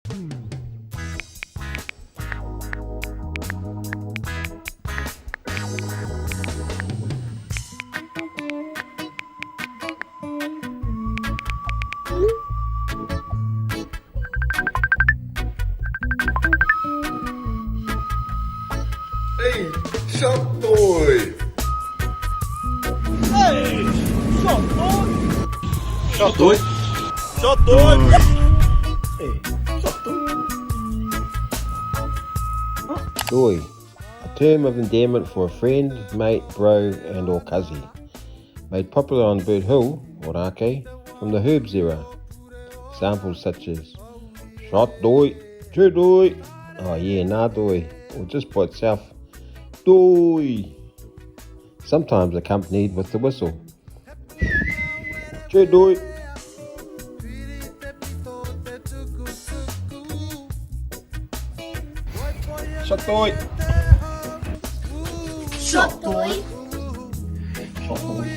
Hey, shot boy! Hey, shot boy! Shot boy! Shot boy! Hey, shot boy! Doi, a term of endearment for a friend, mate, bro and or cuzzy. Made popular on Bird Hill, Orake, from the Herbs era. Examples such as shot doi, chew doi, oh yeah, nah doi, or just by itself, doi. Sometimes accompanied with the whistle. Chew doi. Shot doi. Shot boy. Shot boy.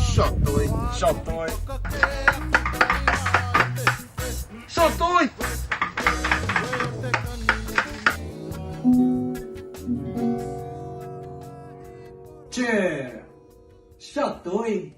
Shot boy! Shot boy! Shot boy! Chair. Shot boy.